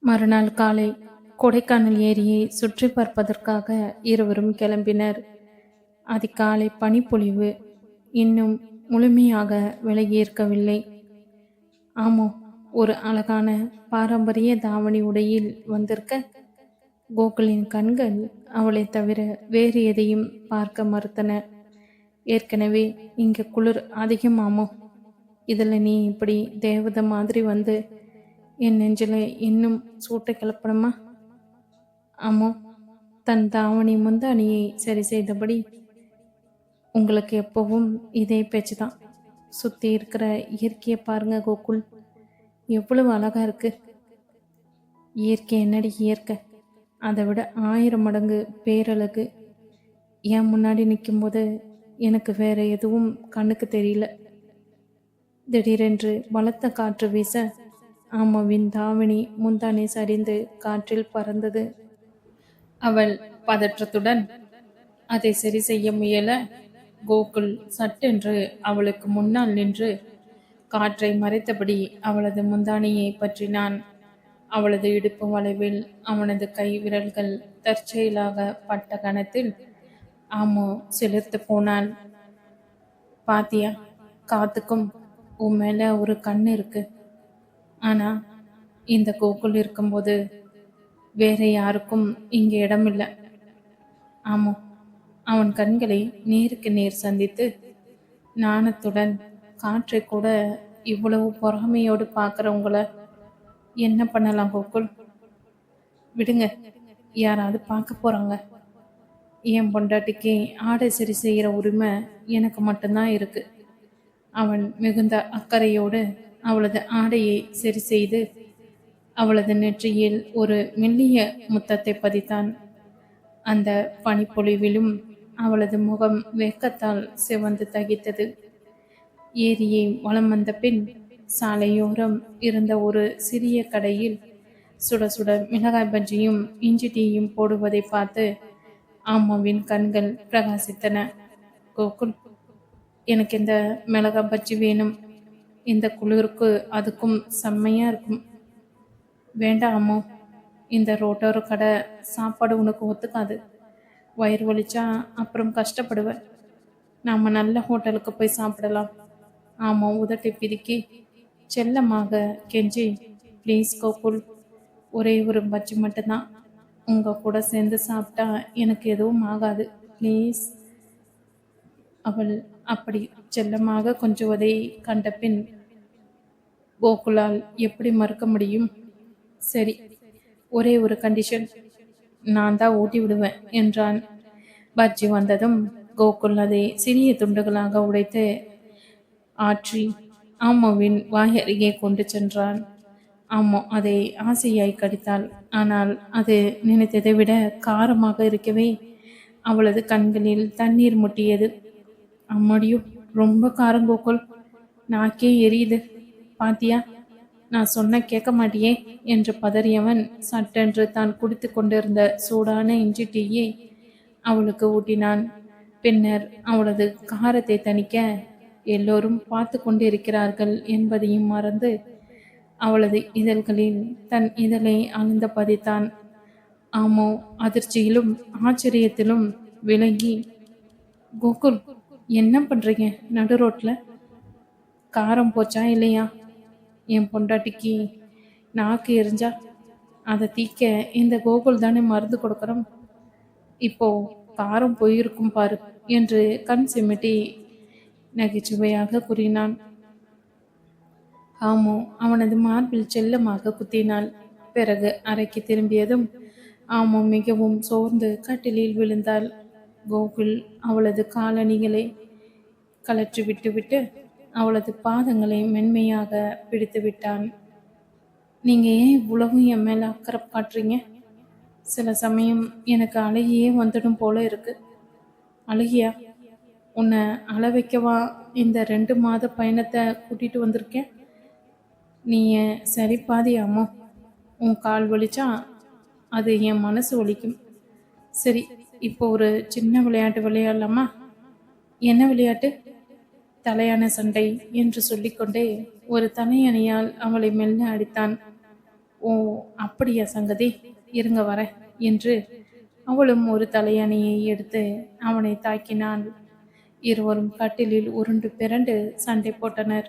மறுநாள் காலை கொடைக்கானல் ஏரியை சுற்றி பார்ப்பதற்காக இருவரும் கிளம்பினர். அதிகாலை பனிப்பொழிவு இன்னும் முழுமையாக விலகியிருக்கவில்லை. ஆமோ, ஒரு அழகான பாரம்பரிய தாவணி உடையில் வந்திருக்க கோகுலின் கண்கள் அவளை தவிர வேறு எதையும் பார்க்க மறுத்தன. ஏற்கனவே இங்க குளிர் அதிகமாமோ, இதில் நீ இப்படி தேவதை மாதிரி வந்து என் நெஞ்சில் இன்னும் சூட்டை கிளப்பணுமா? ஆமோ, தன் தாவணி முந்தானியை சரி செய்தபடி, உங்களுக்கு எப்பவும் இதே பேச்சு தான். சுற்றி இருக்கிற இயற்கையை பாருங்க கோகுல், எவ்வளவு அழகா இருக்கு. இயற்கை என்னடி இயற்கை, அதை விட 1000 மடங்கு பேரழகு. என் முன்னாடி நிற்கும்போது எனக்கு வேற எதுவும் கண்ணுக்கு தெரியல. திடீரென்று பலத்த காற்று வீச ஆமாவின் தாவணி முந்தானி சரிந்து காற்றில் பறந்தது. அவள் பதற்றத்துடன் அதை சரி செய்ய முயல கோகுல் சட்டென்று அவளுக்கு முன்னால் நின்று காற்றை மறைத்தபடி அவளது முந்தானியை பற்றினான். அவளது இடுப்பு வளைவில் அவனது கை விரல்கள் தற்செயலாக பட்ட கணத்தில் ஆமோ சிலிர்த்து போனாள். பாத்தியா, காத்துக்கும் உன் மேல ஒரு கண் இருக்கு. ஆனா இந்த கோகுல் இருக்கும்போது வேற யாருக்கும் இங்கே இடமில்லை. ஆமோ, அவன் கண்களை நேருக்கு நேர் சந்தித்து நாணத்துடன், காற்றை கூட இவ்வளவு பொறாமையோடு பார்க்குறவங்கள என்ன பண்ணலாம் கோகுல்? விடுங்க, யாராவது பார்க்க போறாங்க. என் பொண்டாட்டிக்கு ஆடை சரி செய்கிற உரிமை எனக்கு மட்டும்தான் இருக்கு. அவன் மிகுந்த அக்கறையோடு அவளது ஆடையை சரி செய்து அவளது நெற்றியில் ஒரு மெல்லிய முத்தத்தை பதித்தான். அந்த பனிப்பொழிவிலும் அவளது முகம் வெட்கத்தால் சிவந்து தகித்தது. ஏரியை வலம் வந்த பின் சாலையோரம் இருந்த ஒரு சிறிய கடையில் சுட சுட மிளகாய் பஜ்ஜியும் இஞ்சி டீயும் போடுவதை பார்த்து ஆமாவின் கண்கள் பிரகாசித்தன. கோகுல், எனக்கு இந்த மிளகாய் பஜ்ஜி வேணும். இந்த குளிருக்கு அதுக்கும் செம்மையா இருக்கும். வேண்டாம் அம்மோ, இந்த ரோட்டோர கடை சாப்பாடு உனக்கு ஒத்துக்காது. வயிறு வலிச்சா அப்புறம் கஷ்டப்படுவேன். நாம் நல்ல ஹோட்டலுக்கு போய் சாப்பிடலாம். ஆமாம் உதட்டை பிதுக்கி செல்லமாக கெஞ்சி, ப்ளீஸ் கோகுல், ஒரே ஒரு பஜ்ஜி மட்டும்தான். உங்கள் கூட சேர்ந்து சாப்பிட்டா எனக்கு எதுவும் ஆகாது, ப்ளீஸ். அவள் அப்படி செல்லமாக கொஞ்சுவதை கண்ட பின் கோகுலால் எப்படி மறுக்க முடியும்? சரி, ஒரே ஒரு கண்டிஷன், நான் தான் ஊட்டி விடுவேன் என்றான். பஜ்ஜி வந்ததும் கோகுல் அதை சிறிய துண்டுகளாக உடைத்து ஆற்றி ஆமாவின் வாய் அருகே கொண்டு சென்றான். ஆமா அதை ஆசையாய் கடித்தாள். ஆனால் அது நினைத்ததை விட காரமாக இருக்கவே அவளது கண்களில் தண்ணீர் முட்டியது. அம்மாடியும் ரொம்ப காரம் கோகுல், நாக்கே எரியுது. பாத்தியா, நான் சொன்ன கேட்க மாட்டியே என்று பதறியவன் சட்டென்று தான் குடித்து கொண்டிருந்த சூடான இஞ்சி டீயை அவளுக்கு ஊட்டினான். பின்னர் அவளது காரத்தை தணிக்க எல்லோரும் பார்த்து கொண்டிருக்கிறார்கள் என்பதையும் மறந்து அவளது இதழ்களில் தன் இதழை அழுந்த பதித்தான். ஆமோ அதிர்ச்சியிலும் ஆச்சரியத்திலும் விலகி, கோகுல், என்ன பண்றீங்க நடு ரோட்ல? காரம் போச்சா இல்லையா? என் பொண்டாட்டிக்கு நாக்கு எரிஞ்சா அதை தீக்க இந்த கோகுல் தானே மருந்து கொடுக்குறோம். இப்போ காரம் போயிருக்கும் பாரு என்று கண் சிமிட்டி நகைச்சுவையாக கூறினான். ஆமோ அவனது மார்பில் செல்லமாக குத்தினாள். பிறகு அறைக்கு திரும்பியதும் ஆமோ மிகவும் சோர்ந்து கட்டிலில் விழுந்தாள். கோகுல் அவளது காலணிகளை கலற்றி விட்டுவிட்டு அவளது பாதங்களை மென்மையாக பிடித்து விட்டான். நீங்க ஏன் இவ்வளவு என் மேல அக்கறை காட்டுறீங்க? சில சமயம் எனக்கு அழகியே வந்துடும் போல இருக்கு. அழகியா? உன்னை அழ வைக்கவா இந்த 2 மாத பயணத்தை கூட்டிட்டு வந்திருக்கேன்? நீ என் சரி பாதி அம்மோ. உன் கால் வலிச்சா அது என் மனசு வலிக்கும். சரி, இப்போ ஒரு சின்ன விளையாட்டு விளையாடலாமா? என்ன விளையாட்டு? தலையான சண்டை என்று சொல்லிக்கொண்டே ஒரு தலையணையால் அவளை மெல்ல அடித்தான். ஓ, அப்படியா சங்கதி, இருங்க வரேன் என்று அவளும் ஒரு தலையணையை எடுத்து அவனை தாக்கினாள். இருவரும் கட்டிலில் உருண்டு பிறண்டு சண்டை போட்டனர்.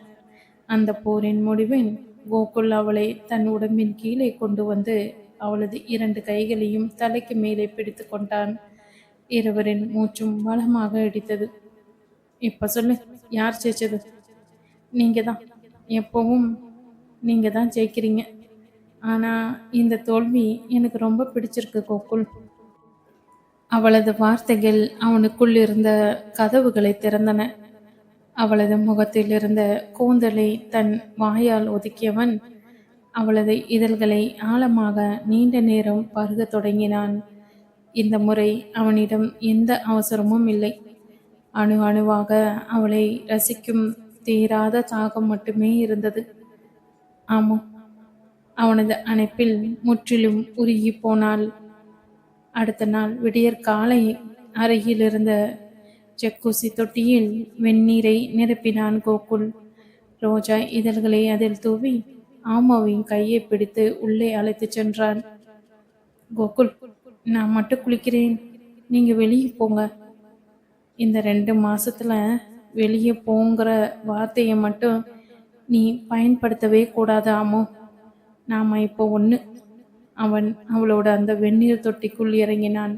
அந்த போரின் முடிவில் கோகுல் அவளை தன் உடம்பின் கீழே கொண்டு வந்து அவளது 2 கைகளையும் தலைக்கு மேலே பிடித்து கொண்டான். இருவரின் மூச்சும் பலமாக இடித்தது. இப்ப சொல்லு, யார் ஜெயிச்சது? நீங்க தான். எப்பவும் நீங்க தான் ஜெயிக்கிறீங்க. ஆனா இந்த தோல்வி எனக்கு ரொம்ப பிடிச்சிருக்கு கோகுல். அவளது வார்த்தைகள் அவனுக்குள் இருந்த கதவுகளை திறந்தன. அவளது முகத்தில் இருந்த கூந்தலை தன் வாயால் ஒதுக்கியவன் அவளது இதழ்களை ஆழமாக நீண்ட நேரம் பருகத் தொடங்கினான். இந்த முறை அவனிடம் எந்த அவசரமும் இல்லை. அணு அணுவாக அவளை ரசிக்கும் தீராத தாகம் மட்டுமே இருந்தது. ஆமாம், அவனது அணைப்பில் முற்றிலும் உருகி போனாள். அடுத்த நாள் விடியற் காலை அருகில் இருந்த ஜக்கூசி தொட்டியில் வெந்நீரை நிரப்பினான் கோகுல். ரோஜா இதழ்களை அதில் தூவி ஆமாவின் கையை பிடித்து உள்ளே அழைத்துச் சென்றான். கோகுல், நான் மட்டும் குளிக்கிறேன், நீங்க வெளியே போங்க. இந்த 2 மாசத்துல வெளியே போங்கிற வார்த்தையை மட்டும் நீ பயன்படுத்தவே கூடாது ஆமோ. நாம இப்போ ஒன்று. அவன் அவளோட அந்த வெந்நீர் தொட்டிக்குள் இறங்கினான்.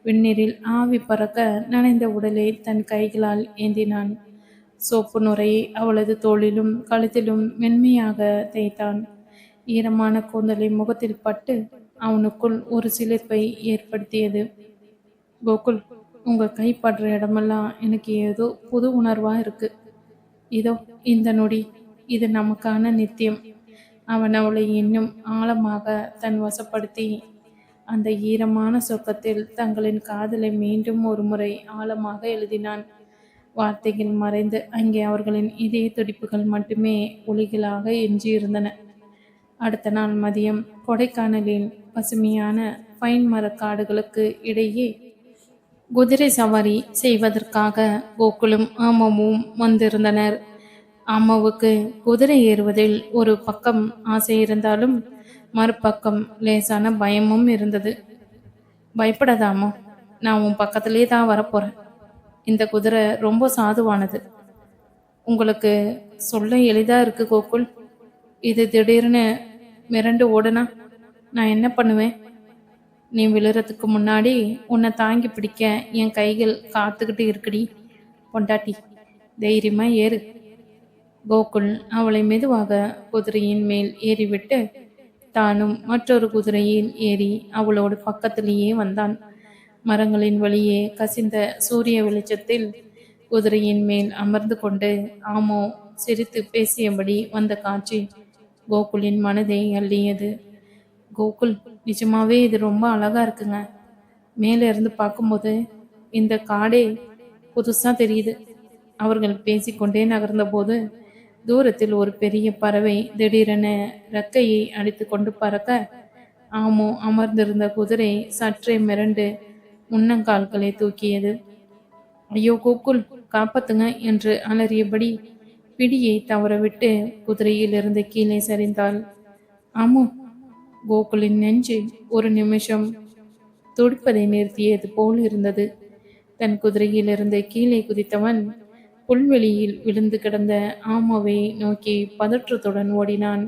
வெந்நீரில் ஆவி பறக்க நனைந்த உடலை தன் கைகளால் ஏந்தினான். சோப்பு நுரையை அவளது தோளிலும் கழுத்திலும் மென்மையாக தேய்த்தான். ஈரமான கூந்தலை முகத்தில் பட்டு அவனுக்குள் ஒரு சிலிர்ப்பை ஏற்படுத்தியது. கோகுல், உங்க கை படுற இடமெல்லாம் எனக்கு ஏதோ புது உணர்வா இருக்கு. இதோ இந்த நொடி, இது நமக்கான நித்தியம். அவன் அவளை இன்னும் ஆழமாக தன் வசப்படுத்தி அந்த ஈரமான சொர்க்கத்தில் தங்களின் காதலை மீண்டும் ஒரு முறை ஆழமாக எழுதினான். வார்த்தைகள் மறைந்து அங்கே அவர்களின் இதய துடிப்புகள் மட்டுமே ஒலிகளாக எஞ்சியிருந்தன. அடுத்த நாள் மதியம் கொடைக்கானலின் பசுமையான பைன் மரக்காடுகளுக்கு இடையே குதிரை சவாரி செய்வதற்காக கோகுலும் ஆமாவும் வந்திருந்தனர். அம்மாவுக்கு குதிரை ஏறுவதில் ஒரு பக்கம் ஆசை இருந்தாலும் மறுபக்கம் லேசான பயமும் இருந்தது. பயப்படாதாமோ, நான் உன் பக்கத்திலே தான் வரப்போறேன். இந்த குதிரை ரொம்ப சாதுவானது. உங்களுக்கு சொல்ல எளிதா இருக்கு கோகுல். இது திடீர்னு மிரண்டு ஓடுனா நான் என்ன பண்ணுவேன்? நீ விழுறதுக்கு முன்னாடி உன்னை தாங்கி பிடிக்க என் கைகள் காத்துக்கிட்டு இருக்குடி பொண்டாட்டி. தைரியமா ஏறு. கோகுல் அவளை மெதுவாக குதிரையின் மேல் ஏறிவிட்டு தானும் மற்றொரு குதிரையில் ஏறி அவளோடு பக்கத்திலேயே வந்தான். மரங்களின் வழியே கசிந்த சூரிய வெளிச்சத்தில் குதிரையின் மேல் அமர்ந்து கொண்டு ஆமோ சிரித்து பேசியபடி வந்த காட்சி கோகுலின் மனதை அள்ளியது. கோகுல், நிஜமாவே இது ரொம்ப அழகா இருக்குங்க. மேலே இருந்து பார்க்கும்போது இந்த காடே புதுசா தெரியுது. அவர்கள் பேசிக்கொண்டே நகர்ந்தபோது தூரத்தில் ஒரு பெரிய பறவை திடீரென ரெக்கையை அடித்து கொண்டு பறக்க ஆமோ அமர்ந்திருந்த குதிரை சற்றே மிரண்டு முன்னங்கால்களை தூக்கியது. ஐயோ கோகுல், காப்பாத்துங்க என்று அலறியபடி பிடியை தவறவிட்டு குதிரையிலிருந்து கீழே சரிந்தாள். ஆமோ, கோகுலின் நெஞ்சு ஒரு நிமிஷம் துடிப்பதை நிறுத்தியது போல் இருந்தது. தன் குதிரையிலிருந்து கீழே குதித்தவன் புல்வெளியில் விழுந்து கிடந்த ஆமாவை நோக்கி பதற்றத்துடன் ஓடினான்.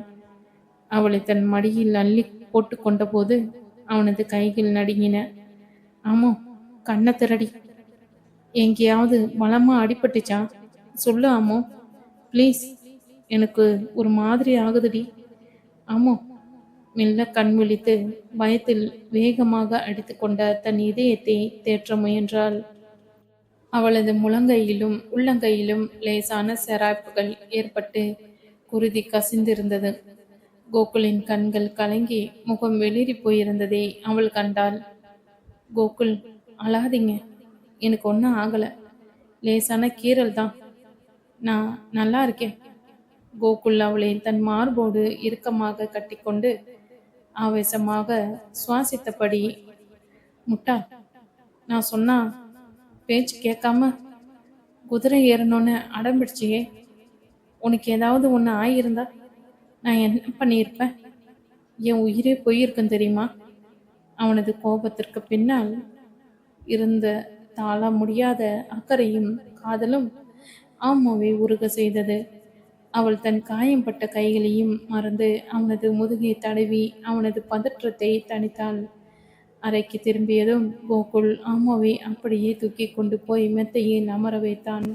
அவளை தன் மடியில் அள்ளி போட்டு கொண்டபோது அவனது கைகள் நடுங்கின. ஆமோ, கண்ணை திரடி. எங்கேயாவது பலமா அடிபட்டுச்சா? சொல்லு ஆமோ, ப்ளீஸ். எனக்கு ஒரு மாதிரி ஆகுதுடி. ஆமோ, மெல்ல கண் விழித்து பயத்தில் வேகமாக அடித்து கொண்ட தன் இதயத்தை தேற்ற முயன்றாள். அவளது முழங்கையிலும் உள்ளங்கையிலும் லேசான செராய்ப்புகள் ஏற்பட்டு குருதி கசிந்திருந்தது. கோகுலின் கண்கள் கலங்கி முகம் வெளிரி போயிருந்ததை அவள் கண்டாள். கோகுல், அழாதீங்க, எனக்கு ஒன்றும் ஆகலை. லேசான கீறல் தான். நான் நல்லா இருக்கேன். கோகுல் அவளை தன் மார்போடு இறுக்கமாக கட்டிக்கொண்டு ஆவேசமாக சுவாசித்தபடி, முட்டாள், நான் சொன்னா பேச்சு கேட்காம குதிரை ஏறணும்னு அடம்பிடிச்சியே. உனக்கு ஏதாவது ஒன்று ஆகியிருந்தா நான் என்ன பண்ணியிருப்பேன்? என் உயிரே போயிருக்கும் தெரியுமா? அவனது கோபத்திற்கு பின்னால் இருந்த தாள முடியாத அக்கறையும் காதலும் ஆமோவை உருக செய்தது. அவள் தன் காயம்பட்ட கைகளையும் மறந்து அவனது முதுகை தடவி அவனது பதற்றத்தை தணித்தாள். அறைக்கு திரும்பியதும் கோகுல் ஆமோவை அப்படியே தூக்கி கொண்டு போய் மெத்தையில் அமர வைத்தான்.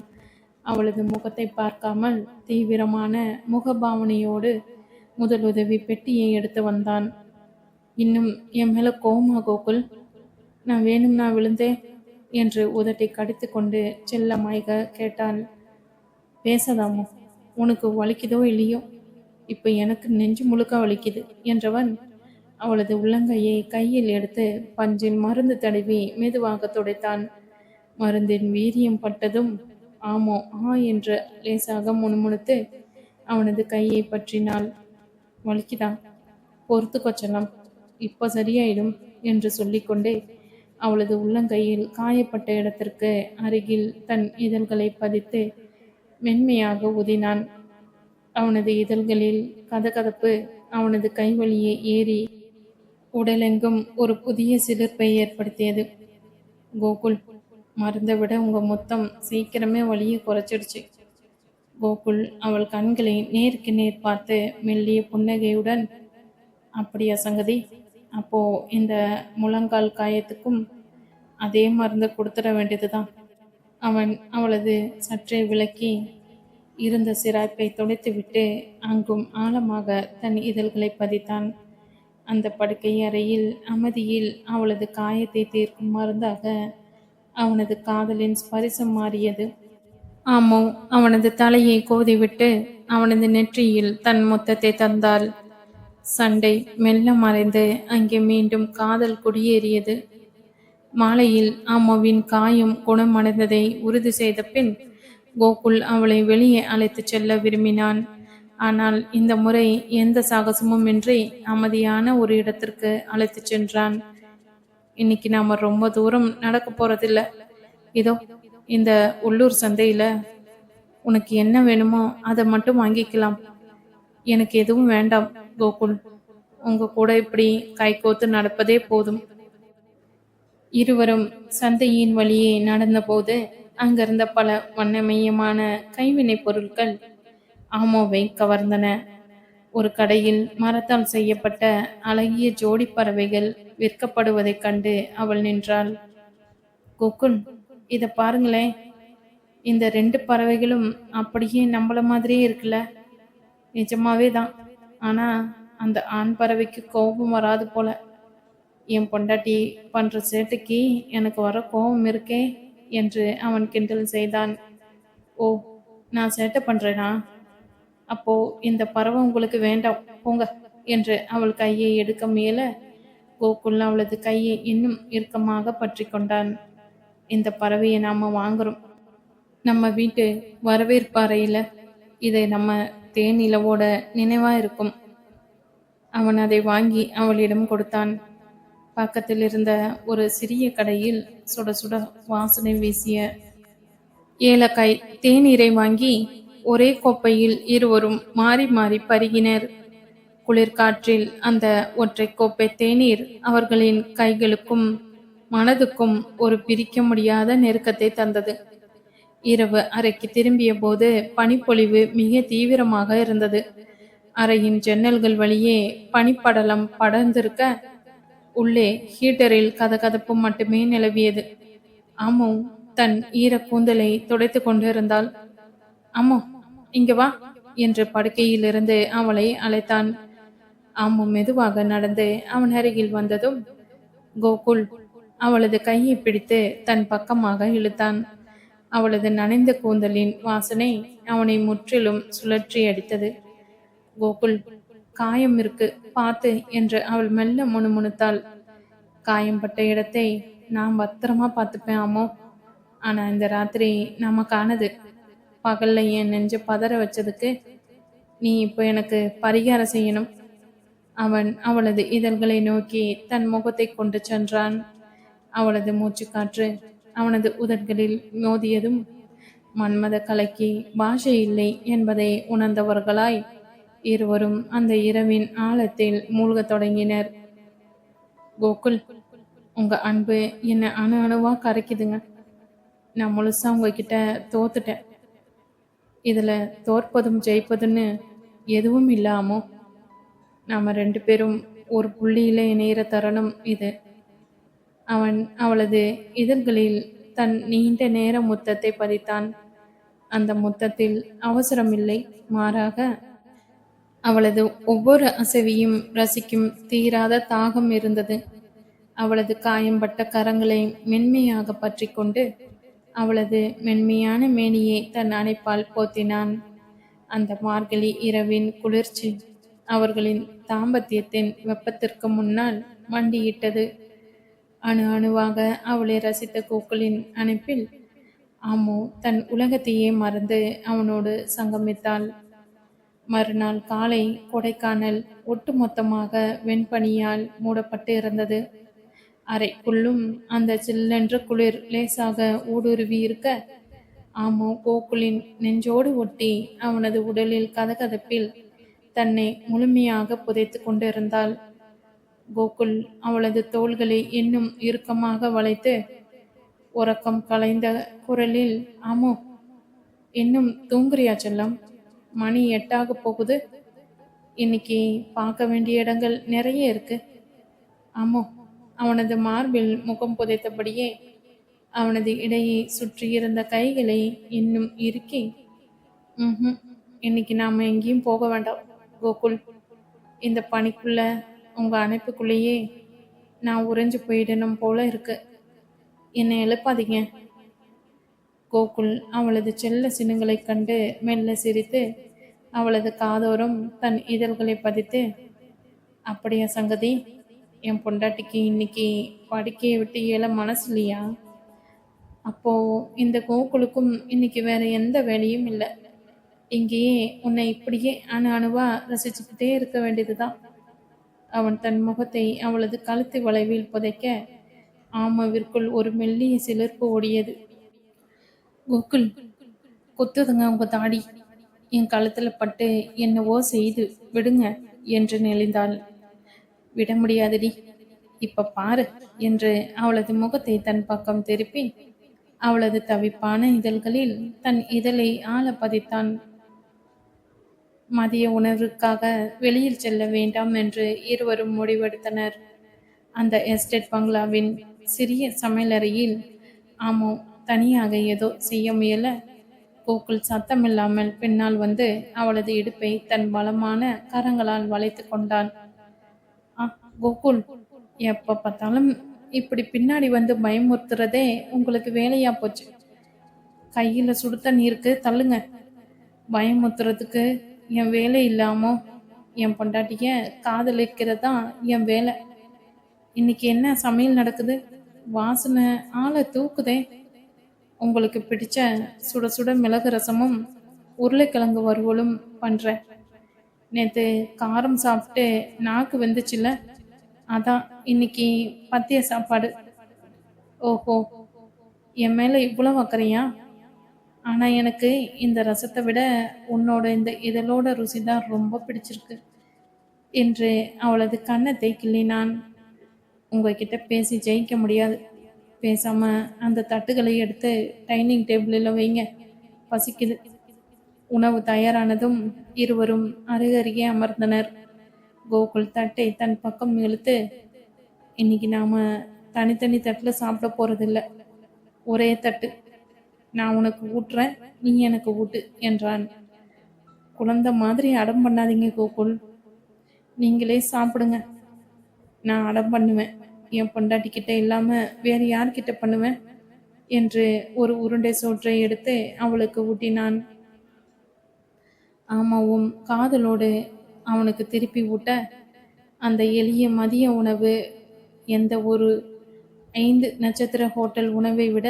அவளது முகத்தை பார்க்காமல் தீவிரமான முகபாவனையோடு முதலுதவி பெட்டியை எடுத்து வந்தான். இன்னும் என் மேல கோவமா கோகுல்? நான் வேணும்னா விழுந்தேன் என்று உதட்டை கடித்து கொண்டு செல்லமாய்க கேட்டாள். பேசாதாமோ, உனக்கு வலிக்குதோ இல்லையோ, இப்ப எனக்கு நெஞ்சு முழுக்க வலிக்குது என்றவன் அவளது உள்ளங்கையை கையில் எடுத்து பஞ்சில் மருந்து தடவி மெதுவாக துடைத்தான். மருந்தின் வீரியம் பட்டதும் ஆமோ என்று லேசாக முணுமுணுத்து அவனது கையை பற்றினாள். வலிக்குதா? பொறுத்துக்கோ செல்லம், இப்ப சரியாயிடும் என்று சொல்லிக்கொண்டே அவளது உள்ளங்கையில் காயப்பட்ட இடத்திற்கு அருகில் தன் இதழ்களை பதித்து மென்மையாக ஊதினான். அவனது இதழ்களில் கதகதப்பு அவனது கைவழியே ஏறி உடலெங்கும் ஒரு புதிய சிலிர்ப்பை ஏற்படுத்தியது. கோகுல், மருந்தை விட உங்க முத்தம் சீக்கிரமே வலியை குறைச்சிடுச்சு. கோகுல் அவள் கண்களை நேருக்கு நேர் பார்த்து மெல்லிய புன்னகையுடன், அப்படியா சங்கதி? அப்போ இந்த முழங்கால் காயத்துக்கும் அதே மருந்து கொடுத்துட வேண்டியதுதான். அவன் அவளது சற்றே விலக்கி இருந்த சிராய்ப்பை துடைத்துவிட்டு அங்கும் ஆழமாக தன் இதழ்களை பதித்தான். அந்த படுக்கை அறையில் அமைதியில் அவளது காயத்தை தீர்க்கும் மருந்தாக அவனது காதலின் ஸ்பரிசம் மாறியது. ஆமோ அவனது தலையை கோதிவிட்டு அவனது நெற்றியில் தன் முத்தத்தை தந்தாள். சண்டை மெல்ல மறைந்து அங்கே மீண்டும் காதல் குடியேறியது. மாலையில் ஆமோவின் காயம் குணமடைந்ததை உறுதி செய்த பின் கோகுல் அவளை வெளியே அழைத்துச் செல்ல விரும்பினான். ஆனால் இந்த முறை எந்த சாகசமும் இன்றி அமைதியான ஒரு இடத்திற்கு அழைத்துச் சென்றான். இன்னைக்கு நாம ரொம்ப தூரம் நடக்க போறதில்ல. இதோ இந்த உள்ளூர் சந்தையில உனக்கு என்ன வேணுமோ அதை மட்டும் வாங்கிக்கலாம். எனக்கு எதுவும் வேண்டாம் கோகுல். உங்க கூட இப்படி கைகோத்து நடப்பதே போதும். இருவரும் சந்தையின் வழியே நடந்தபோது அங்கிருந்த பல வண்ணமயமான கைவினை பொருட்கள் ஆமோவை கவர்ந்தன. ஒரு கடையில் மரத்தால் செய்யப்பட்ட அழகிய ஜோடி பறவைகள் விற்கப்படுவதைக் கண்டு அவள் நின்றாள். கோகுல், இத பாருங்களேன். இந்த 2 பறவைகளும் அப்படியே நம்மள மாதிரியே இருக்குல்ல. நிஜமாவே தான். ஆனா அந்த ஆண் பறவைக்கு கோபம் வராது போல. என் பொண்டாட்டி பண்ற சேட்டைக்கு எனக்கு வர கோபம் இருக்கே என்று அவன் கிண்டல் செய்தான். ஓ, நான் சேட்டை பண்றேனா? அப்போ இந்த பறவை உங்களுக்கு வேண்டாம், போங்க என்று அவள் கையை எடுக்க முயல கோகுல் அவளது கையை இன்னும் இறுக்கமாக பற்றி கொண்டான். இந்த பறவையை நாம வாங்குறோம். நம்ம வீட்டு வரவேற்பு அறையில இதை நம்ம தேனிலவோட நினைவா இருக்கும். அவன் அதை வாங்கி அவளிடம் கொடுத்தான். பக்கத்தில் இருந்த ஒரு சிறிய கடையில் சுட சுட வாசனை வீசிய ஏலக்காய் தேநீரை வாங்கி ஒரே கோப்பையில் இருவரும் மாறி மாறி பருகினர். குளிர்காற்றில் அந்த ஒற்றை கோப்பை தேநீர் அவர்களின் கைகளுக்கும் மனதுக்கும் ஒரு பிரிக்க முடியாத நெருக்கத்தை தந்தது. இரவு அறைக்கு திரும்பிய போது பனிப்பொழிவு மிக தீவிரமாக இருந்தது. அறையின் ஜன்னல்கள் வழியே பனிப்படலம் படர்ந்திருக்க உள்ளே ஹீட்டரில் கதகதப்பு மட்டுமே நிலவியது. அம்மு தன் ஈர கூந்தலை துடைத்து கொண்டிருந்தாள். அம்மு, இங்க வா என்று படுக்கையிலிருந்து அவளை அழைத்தான். அம்மு மெதுவாக நடந்து அவன் அருகில் வந்ததும் கோகுல் அவளது கையை பிடித்து தன் பக்கமாக இழுத்தான். அவளது நனைந்த கூந்தலின் வாசனை அவனை முற்றிலும் சுழற்றி அடித்தது. கோகுல், காயம் இருக்கு பார்த்து என்று அவள் மெல்ல முணுமுணுத்தாள். காயம்பட்ட இடத்தை நான் பத்திரமா பார்த்துப்பேன் அம்மோ. ஆனா இந்த ராத்திரி நமக்கானது. பகல்ல என் நெஞ்ச பதற வச்சதுக்கு நீ இப்போ எனக்கு பரிகாரம் செய்யணும். அவன் அவளது இதழ்களை நோக்கி தன் முகத்தை கொண்டு சென்றான். அவளது மூச்சுக்காற்று அவனது உதடுகளில் மோதியதும் மன்மத கலைக்கு பாஷை இல்லை என்பதை உணர்ந்தவர்களாய் இருவரும் அந்த இரவின் ஆழத்தில் மூழ்கத் தொடங்கினர். கோகுல், உங்க அன்பு என்னை அணு அணுவா கரைக்குதுங்க. நான் முழுசா உங்ககிட்ட தோத்துட்டேன். இதுல தோற்பதும் ஜெயிப்பதுன்னு எதுவும் இல்லாமோ நாம 2 பேரும் ஒரு புள்ளியில இணையிற தருணம் இது. அவன் அவளது இதழ்களில் தன் நீண்ட நேர முத்தத்தை பதித்தான். அந்த முத்தத்தில் அவசரமில்லை, மாறாக அவளது ஒவ்வொரு அசைவையும் ரசிக்கும் தீராத தாகம் இருந்தது. அவளது காயம்பட்ட கரங்களை மென்மையாக பற்றி கொண்டு அவளது மென்மையான மேனியை தன் அணைப்பால் போத்தினான். அந்த மார்கழி இரவின் குளிர்ச்சி அவர்களின் தாம்பத்தியத்தின் வெப்பத்திற்கு முன்னால் மண்டியிட்டது. அணு அணுவாக அவளை ரசித்த கோகுலின் அணைப்பில் ஆமோ தன் உலகத்தையே மறந்து அவனோடு சங்கமித்தாள். மறுநாள் காலை கொடைக்கானல் ஒட்டுமொத்தமாக வெண்பனியால் மூடப்பட்டு இருந்தது. அறைக்குள்ளும் அந்த சில்லென்ற குளிர் லேசாக ஊடுருவி இருக்க, ஆமோ கோகுலின் நெஞ்சோடு ஒட்டி அவனது உடலில் கதகதப்பில் தன்னை முழுமையாக புதைத்து கொண்டிருந்தாள். கோகுல் அவளது தோள்களை இன்னும் இறுக்கமாக வளைத்து உறக்கம் கலைந்த குரலில், ஆமோ, இன்னும் தூங்குறியா செல்லம்? மணி 8 போகுது. இன்னைக்கு பார்க்க வேண்டிய இடங்கள் நிறைய இருக்கு. ஆமோ, அவனது மார்பில் முகம் புதைத்தபடியே அவனது இடையை சுற்றியிருந்த கைகளை இன்னும் இறுக்கி, இன்னைக்கு நாம எங்கேயும் போக வேண்டாம் கோகுல். இந்த பனிக்குள்ள உங்க அணைப்புக்குள்ளேயே நான் உறைஞ்சு போயிடணும் போல இருக்கு. என்னை எழுப்பாதீங்க. கோகுல் அவளது செல்ல சினுங்களைக் கண்டு மெல்ல சிரித்து அவளது காதோரம் தன் இதழ்களை பதித்து, அப்படியா சங்கதி? என் பொண்டாட்டிக்கு இன்னைக்கு படுக்கையை விட்டு எழ மனசு இல்லையா? அப்போ இந்த கோகுலுக்கும் இன்னைக்கு வேற எந்த வேலையும் இல்லை. இங்கேயே உன்னை இப்படியே அணு அணுவா ரசிச்சுக்கிட்டே இருக்க வேண்டியதுதான். அவன் தன் முகத்தை அவளது கழுத்து வளைவில் புதைக்க ஆமாவிற்குள் ஒரு மெல்லிய சிலிர்ப்பு ஓடியது. கோகுல், குத்துதுங்க உங்க தாடி. என் கழுத்துல பட்டு என்னவோ செய்து விடுங்க என்று நெளிந்தாள். விட முடியாதடி, இப்ப பாரு என்று அவளது முகத்தை தன் பக்கம் திருப்பி அவளது தவிப்பான இதழ்களில் தன் இதழை ஆழ பதித்தான். மதிய உணர்வுக்காக வெளியில் செல்ல வேண்டாம் என்று இருவரும் முடிவெடுத்தனர். அந்த எஸ்டேட் பங்களாவின் சிறிய சமையலறையில் ஆமோ தனியாக ஏதோ செய்ய முயல கோகுல் சத்தமில்லாமல் பின்னால் வந்து அவளது இடுப்பை தன் பலமான கரங்களால் வளைத்து கொண்டான். கோகுல், எப்ப பார்த்தாலும் இப்படி பின்னாடி வந்து பயமுறுத்துறதே உங்களுக்கு வேலையா போச்சு. கையில சுடு தண்ணீருக்கு தள்ளுங்க. பயமுறுத்துறதுக்கு என் வேலை இல்லாமோ என் பொண்டாட்டிய காதலிக்கிறதா என் வேலை. இன்னைக்கு என்ன சமையல் நடக்குது? வாசனை ஆளை தூக்குதே. உங்களுக்கு பிடிச்ச சுட சுட மிளகு ரசமும் உருளைக்கிழங்கு வறுவலும் பண்றேன். நேற்று காரம் சாப்பிட்டு நாக்கு வெந்துச்சுல, அதான் இன்னைக்கு பத்திய சாப்பாடு. ஓஹோ, என் மேல இவ்வளவு அக்கறையா? ஆனா எனக்கு இந்த ரசத்தை விட உன்னோட இந்த இதழோட ருசிதான் ரொம்ப பிடிச்சிருக்கு என்று அவளது கன்னத்தை கிள்ளினான். உங்ககிட்ட பேசி ஜெயிக்க முடியாது. பேசாம அந்த தட்டுகளை எடுத்து டைனிங் டேபிளில் வைங்க, பசிக்குது. உணவு தயாரானதும் இருவரும் அருகருகே அமர்ந்தனர். கோகுல் தட்டை தன் பக்கம் இழுத்து, இன்னைக்கு நாம தனித்தனி தட்டில் சாப்பிட போறதில்ல, ஒரே தட்டு. நான் உனக்கு ஊட்டுறேன், நீ எனக்கு ஊட்டு என்றான். குழந்தை மாதிரி அடம் பண்ணாதீங்க கோகுல், நீங்களே சாப்பிடுங்க. நான் அடம் பண்ணுவேன், என் பொண்டாட்டிக்கிட்ட இல்லாம வேற யார்கிட்ட பண்ணுவேன் என்று ஒரு உருண்டை சோற்றை எடுத்து அவளுக்கு ஊட்டினான். ஆமாவும் காதலோடு அவனுக்கு திருப்பி ஊட்ட அந்த எளிய மதிய உணவு எந்த ஒரு 5 நட்சத்திர ஹோட்டல் உணவை விட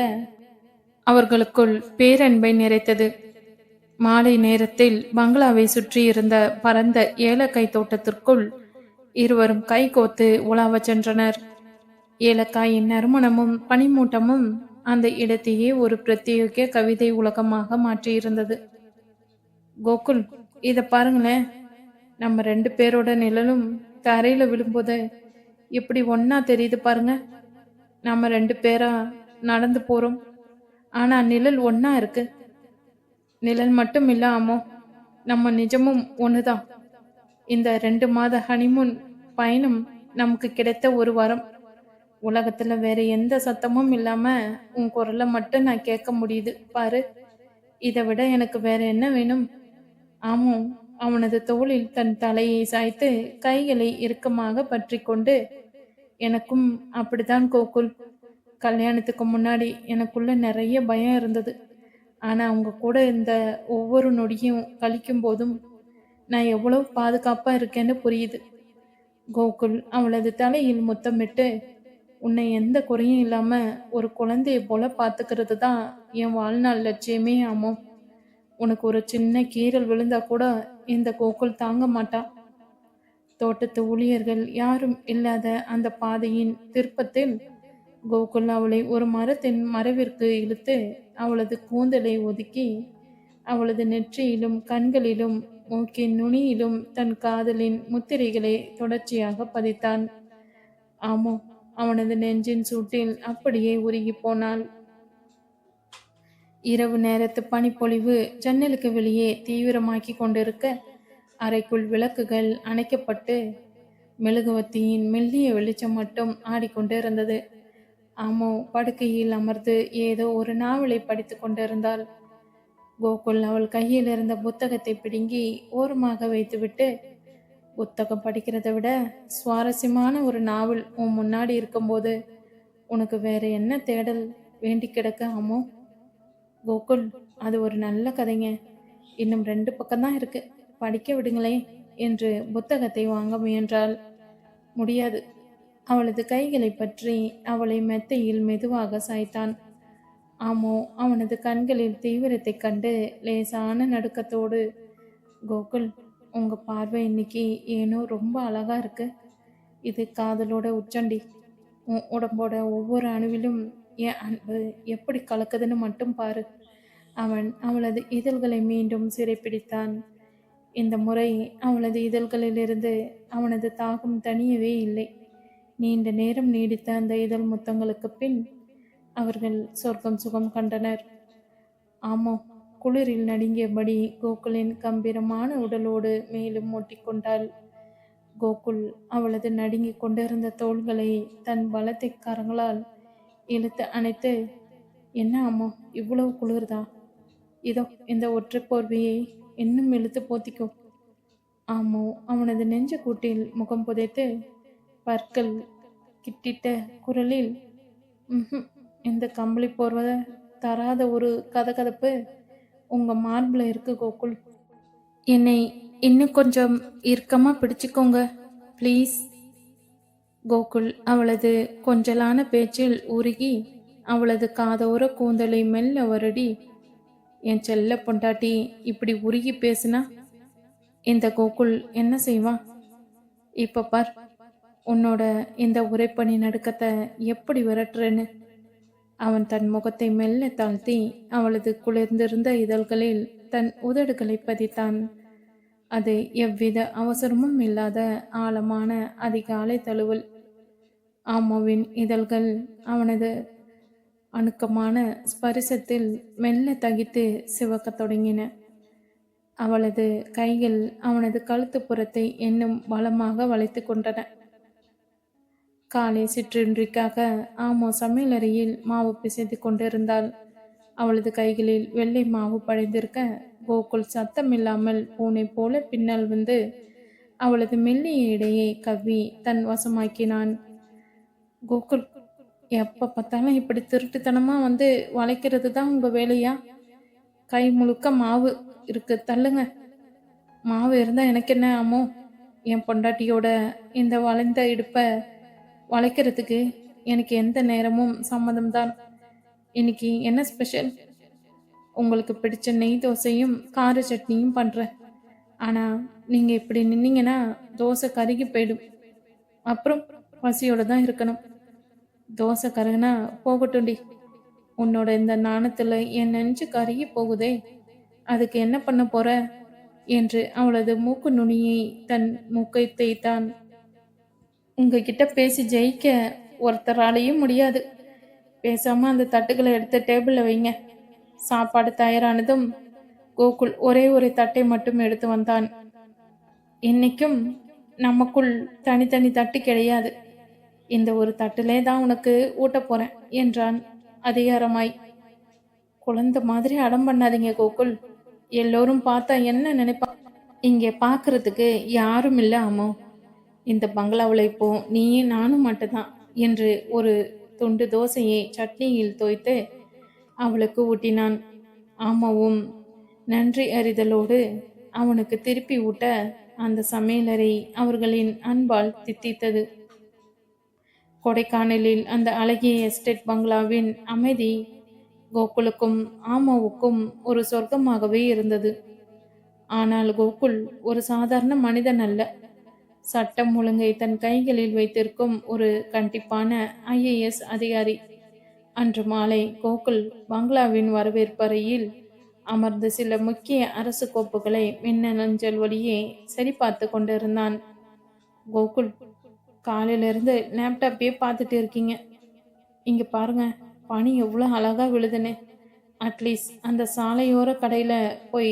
அவர்களுக்குள் பேரன்பை நிறைத்தது. மாலை நேரத்தில் பங்களாவை சுற்றியிருந்த பரந்த ஏலக்காய் தோட்டத்திற்குள் இருவரும் கைகோத்து உலாவச் சென்றனர். ஏலக்காயின் நறுமணமும் பனிமூட்டமும் அந்த இடத்தையே ஒரு பிரத்யேக கவிதை உலகமாக மாற்றியிருந்தது. கோகுல், இதை பாருங்களேன். நம்ம 2 பேரோட நிழலும் தரையில விழும்போது எப்படி ஒண்ணா தெரியுது பாருங்க. நம்ம 2 பேரா நடந்து போறோம். ஆனா நிழல் ஒண்ணா இருக்கு. நிழல் மட்டும் இல்ல அம்மோ, நம்ம நிஜமும் ஒண்ணுதான். இந்த 2 மாத ஹனிமூன் பயணம் நமக்கு கிடைத்த ஒரு வரம். உலகத்துல வேற எந்த சத்தமும் இல்லாம உன் குரல மட்டும் நான் கேட்க முடியுது பாரு. இத விட எனக்கு வேற என்ன வேணும்? ஆமோ, அவனது தோளில் தன் தலையை சாய்த்து கைகளை இறுக்கமாக பற்றிக்கொண்டு, எனக்கும் அப்படித்தான் கோகுல். கல்யாணத்துக்கு முன்னாடி எனக்குள்ள நிறைய பயம் இருந்தது. ஆனா உங்க கூட இந்த ஒவ்வொரு நொடியும் கழிக்கும் போதும் நான் எவ்வளவு பாதுகாப்பா இருக்கேன்னு புரியுது. கோகுல் அவளது தலையில் முத்தமிட்டு, உன்னை எந்த குறையும் இல்லாம ஒரு குழந்தைய போல பாத்துக்கிறது தான் என் வாழ்நாள் லட்சியமே ஆமோ. உனக்கு ஒரு சின்ன கீறல் விழுந்தா கூட இந்த கோகுல் தாங்க மாட்டா. தோட்டத்து ஊழியர்கள் யாரும் இல்லாத அந்த பாதையின் திருப்பத்தில் கோகுல் அவளை ஒரு மரத்தின் மறைவிற்கு இழுத்து அவளது கூந்தலை ஒதுக்கி அவளது நெற்றியிலும் கண்களிலும் மூக்கின் நுனியிலும் தன் காதலின் முத்திரைகளை தொடர்ச்சியாக பதித்தான். ஆமோ, அவனது நெஞ்சின் சூட்டில் அப்படியே உருகி போனாள். இரவு நேரத்து பனிப்பொழிவு ஜன்னலுக்கு வெளியே தீவிரமாக்கி கொண்டிருக்க அறைக்குள் விளக்குகள் அணைக்கப்பட்டு மெழுகுவத்தியின் மெல்லிய வெளிச்சம் மட்டும் ஆடிக்கொண்டு இருந்தது. ஆமோ படுக்கையில் அமர்ந்து ஏதோ ஒரு நாவலை படித்து கொண்டிருந்தாள். கோகுல் அவள் கையில் இருந்த புத்தகத்தை பிடுங்கி ஓரமாக வைத்துவிட்டு, புத்தகம் படிக்கிறதை விட சுவாரஸ்யமான ஒரு நாவல் உன் முன்னாடி இருக்கும்போது உனக்கு வேற என்ன தேடல் வேண்டி கிடக்க ஆமோ? கோகுல், அது ஒரு நல்ல கதைங்க. இன்னும் 2 பக்கம்தான் இருக்கு. படிக்க விடுங்களே என்று புத்தகத்தை வாங்க முயன்றாள். முடியாது. அவளது கைகளை பற்றி அவளை மெத்தையில் மெதுவாக சாய்த்தான். ஆமோ அவனது கண்களில் தீவிரத்தைக் கண்டு லேசான நடுக்கத்தோடு, கோகுல், உங்க பார்வை இன்னைக்கு ஏனோ ரொம்ப அழகா இருக்கு. இது காதலோட உச்சண்டி. உன் உடம்போட ஒவ்வொரு அணுவிலும் என் அன்பு எப்படி கலக்குதுன்னு மட்டும் பாரு. அவன் அவளது இதழ்களை மீண்டும் சிறைப்பிடித்தான். இந்த முறை அவளது இதழ்களிலிருந்து அவனது தாகம் தணியவே இல்லை. நீண்ட நேரம் நீடித்த அந்த இதழ் முத்தங்களுக்கு பின் அவர்கள் சொர்க்கம் சுகம் கண்டனர். ஆமோ, குளிரில் நடுங்கியபடி கோகுலின் கம்பீரமான உடலோடு மேலும் ஒட்டிக்கொண்டாள். கோகுல் அவளது நடுங்கிக் கொண்டிருந்த தோள்களை தன் பலத்தை கரங்களால் இழுத்து அணைத்து, என்ன அம்மா இவ்வளவு குளிர்தா? இதோ இந்த ஒற்றை போர்வையை இன்னும் இழுத்து போத்திக்கோ. ஆமோ அவனது நெஞ்சு கூட்டில் முகம் புதைத்து பற்கள் கிட்டிட்ட குரலில், இந்த கம்பளி போர்வை தராத ஒரு கதகதப்பு உங்க மார்பில் இருக்கு கோகுல். என்னை இன்னும் கொஞ்சம் இறுக்கமா பிடிச்சுக்கோங்க ப்ளீஸ். கோகுல் அவளது கொஞ்சலான பேச்சில் உருகி அவளது காதோர கூந்தலை மெல்ல வருடி, என் செல்ல பொண்டாட்டி இப்படி உருகி பேசுனா இந்த கோகுல் என்ன செய்வான்? இப்ப பார், உன்னோட இந்த உரைப்பணி நடுக்கத்தை எப்படி விரட்டுறேன்னு. அவன் தன் முகத்தை மெல்ல தாழ்த்தி அவளது குளிர்ந்திருந்த இதழ்களில் தன் உதடுகளை பதித்தான். அது எவ்வித அவசரமும் இல்லாத ஆழமான அதிகாலை தழுவல். ஆமோவின் இதழ்கள் அவனது அணுக்கமான ஸ்பரிசத்தில் மெல்ல தகித்து சிவக்கத் தொடங்கின. அவளது கைகள் அவனது கழுத்துப்புறத்தை இன்னும் பலமாக வளைத்து கொண்டன. காலை சிற்றுண்டிக்காக ஆமோ சமையலறையில் மாவு பிசைந்து கொண்டிருந்தாள். அவளது கைகளில் வெள்ளை மாவு படைந்திருக்க கோகுல் சத்தமில்லாமல் பூனை போல பின்னால் வந்து அவளது மெல்லிய இடையை கவ்வி தன் வசமாக்கினான். கோகுல், எப்ப பார்த்தாலும் இப்படி திருட்டுத்தனமா வந்து வளைக்கிறது தான் உங்க வேலையா? கை முழுக்க மாவு இருக்கு, தள்ளுங்க. மாவு இருந்தா எனக்கு என்ன ஆமோ? என் பொண்டாட்டியோட இந்த வளைந்த இடுப்ப வளைக்கிறதுக்கு எனக்கு எந்த நேரமும் சம்மதம்தான். இன்னைக்கு என்ன ஸ்பெஷல்? உங்களுக்கு பிடிச்ச நெய் தோசையும் கார சட்னியும் பண்றேன். ஆனா நீங்க இப்படி நின்னீங்கன்னா தோசை கருகி போயிடும். அப்புறம் பசியோட தான் இருக்கணும். தோசை கருகுனா போகட்டும்டி. உன்னோட இந்த நாணத்துல என் நெஞ்சு கருகி போகுதே, அதுக்கு என்ன பண்ண போற? என்று அவளது மூக்கு நுனியை தன் மூக்கை தேய்த்தான். உங்ககிட்ட பேசி ஜெயிக்க ஒருத்தராலையும் முடியாது. பேசாம அந்த தட்டுகளை எடுத்து டேபிள்ல வைங்க. சாப்பாடு தயாரானதும் கோகுல் ஒரே ஒரு தட்டை மட்டும் எடுத்து வந்தான். இன்னைக்கும் நமக்குள் தனித்தனி தட்டு கிடையாது. இந்த ஒரு தட்டிலே தான் உனக்கு ஊட்ட போறேன் என்றான் அதிகாரமாய். குழந்தை மாதிரி அடம் பண்ணாதீங்க கோகுல். எல்லோரும் பார்த்தா என்ன நினைப்பா? இங்கே பார்க்கறதுக்கு யாரும் இல்லை அம்மோ. இந்த பங்களாவில் இப்போ நீயும் நானும் மட்டும்தான் என்று ஒரு துண்டு தோசையை சட்னியில் தோய்த்து அவளுக்கு ஊட்டினான். ஆமாவும் நன்றி அறிதலோடு அவனுக்கு திருப்பி ஊட்ட அந்த சமையலறை அவர்களின் அன்பால் தித்தித்தது. கொடைக்கானலில் அந்த அழகிய எஸ்டேட் பங்களாவின் அமைதி கோகுலுக்கும் ஆமாவுக்கும் ஒரு சொர்க்கமாகவே இருந்தது. ஆனால் கோகுல் ஒரு சாதாரண மனிதன் அல்ல. சட்டம் ஒழுங்கை தன் கைகளில் வைத்திருக்கும் ஒரு கண்டிப்பான IAS அதிகாரி. அன்று மாலை கோகுல் பங்களாவின் வரவேற்பறையில் அமர்ந்து சில முக்கிய அரசு கோப்புகளை மின்னஞ்சல் வழியே சரிபார்த்து கொண்டிருந்தான். கோகுல், காலையிலிருந்து லேப்டாப்பே பார்த்துட்டு இருக்கீங்க. இங்க பாருங்க, பனி எவ்வளோ அழகா விழுதுன்னு. அட்லீஸ்ட் அந்த சாலையோர கடையில் போய்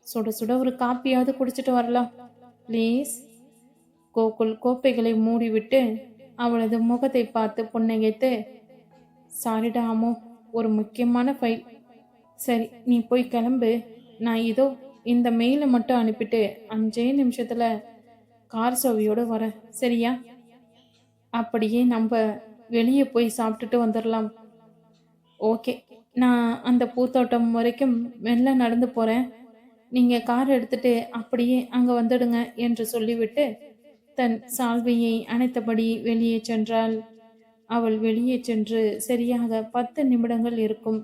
சுட சுட ஒரு காப்பியாவது குடிச்சிட்டு வரலாம் ப்ளீஸ். கோகுல் கோப்பைகளை மூடிவிட்டு அவளது முகத்தை பார்த்து புன்னகைத்து, சாரிடா அம்மோ, ஒரு முக்கியமான ஃபைல். சரி, நீ போய் கிளம்பு. நான் இதோ இந்த மெயிலை மட்டும் அனுப்பிட்டு 5 நிமிஷத்துல கார் சவியோடு வரேன், சரியா? அப்படியே நம்ம வெளியே போய் சாப்பிட்டுட்டு வந்துடலாம். ஓகே, நான் அந்த பூத்தோட்டம் வரைக்கும் மெல்ல நடந்து போகிறேன். நீங்கள் கார் எடுத்துட்டு அப்படியே அங்கே வந்துடுங்க என்று சொல்லிவிட்டு தன் சால்வையை அணைத்தபடி வெளியே சென்றாள். அவள் வெளியே சென்று சரியாக 10 நிமிடங்கள் இருக்கும்.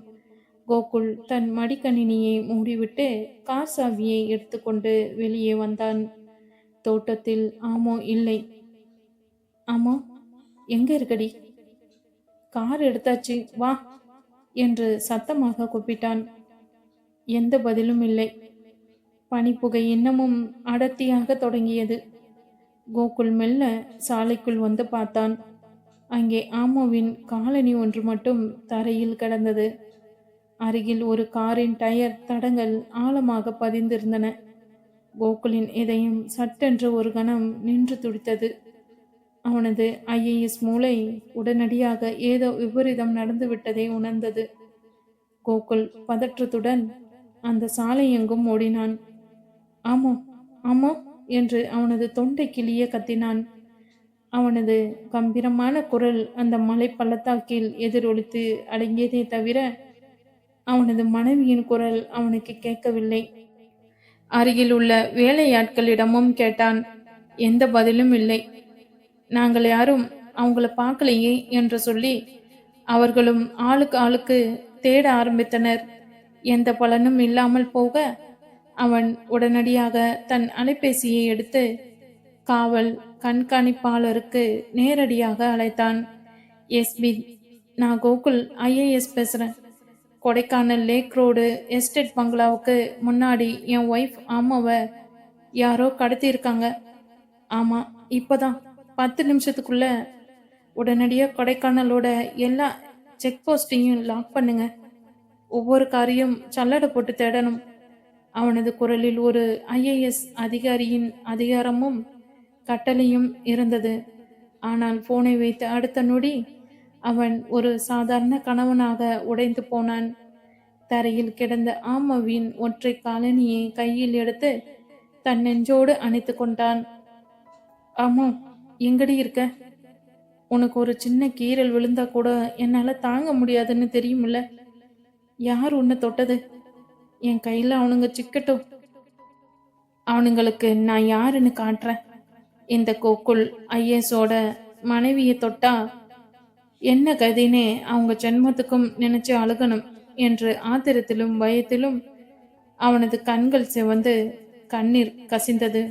கோகுல் தன் மடிக்கணினியை மூடிவிட்டு கார் சாவியை எடுத்துக்கொண்டு வெளியே வந்தான். தோட்டத்தில் ஆமோ இல்லை. ஆமோ, எங்க இருக்கடி? கார் எடுத்தாச்சு, வா என்று சத்தமாக கூப்பிட்டான். எந்த பதிலும் இல்லை. பனிப்புகை இன்னமும் அடர்த்தியாக தொடங்கியது. கோகுல் மெல்ல சாலைக்குள் வந்து பார்த்தான். அங்கே ஆமோவின் காலணி ஒன்று மட்டும் தரையில் கிடந்தது. அருகில் ஒரு காரின் டயர் தடங்கள் ஆழமாக பதிந்திருந்தன. கோகுலின் இதயம் சட்டென்று ஒரு கணம் நின்று துடித்தது. அவனது IAS மூளை உடனடியாக ஏதோ விபரீதம் நடந்துவிட்டதை உணர்ந்தது. கோகுல் பதற்றத்துடன் அந்த சாலை எங்கும் ஓடினான். ஆமோ, ஆமோ என்று அவனது தொண்டை கிளிய கத்தினான். அவனது கம்பீரமான குரல் அந்த மலை பள்ளத்தாக்கில் எதிரொலித்து அடங்கியதே தவிர அவனது மனைவியின் குரல் அவனுக்கு கேட்கவில்லை. அருகில் உள்ள வேலையாட்களிடமும் கேட்டான். எந்த பதிலும் இல்லை. நாங்கள் யாரும் அவங்கள பார்க்கலையே என்று சொல்லி அவர்களும் ஆளுக்கு தேட ஆரம்பித்தனர். எந்த பலனும் இல்லாமல் போக அவன் உடனடியாக தன் அலைபேசியை எடுத்து காவல் கண்காணிப்பாளருக்கு நேரடியாக அழைத்தான். எஸ்பி, நான் கோகுல் IAS பேசுகிறேன். கொடைக்கானல் லேக் ரோடு எஸ்டேட் பங்களாவுக்கு முன்னாடி என் ஒய்ஃப் ஆமாவை யாரோ கடத்தியிருக்காங்க. ஆமாம், இப்போதான் 10 நிமிஷத்துக்குள்ள உடனடியாக கொடைக்கானலோட எல்லா செக் போஸ்டையும் லாக் பண்ணுங்க. ஒவ்வொரு காரையும் சல்லடை போட்டு தேடணும். அவனது குரலில் ஒரு IAS அதிகாரியின் அதிகாரமும் கட்டளையும் இருந்தது. ஆனால் போனை வைத்து அடுத்த நொடி அவன் ஒரு சாதாரண கணவனாக உடைந்து போனான். தரையில் கிடந்த ஆமாவின் ஒற்றை காலணியை கையில் எடுத்து தன் நெஞ்சோடு அணைத்து கொண்டான். ஆமா, எங்கடி இருக்க? உனக்கு ஒரு சின்ன கீறல் விழுந்தா கூட என்னால தாங்க முடியாதுன்னு தெரியுமில்ல. யார் உன்னை தொட்டது? என் கையில அவனுங்க சிக்கட்டும். அவனுங்களுக்கு நான் யாருன்னு காட்டுறேன். இந்த கோகுல் IASோட மனைவியை தொட்டா என்ன கதினே அவங்க ஜென்மத்துக்கும் நினைச்சு அழுகணும் என்று ஆத்திரத்திலும் பயத்திலும் அவனது கண்கள் சிவந்து கண்ணீர் கசிந்தது.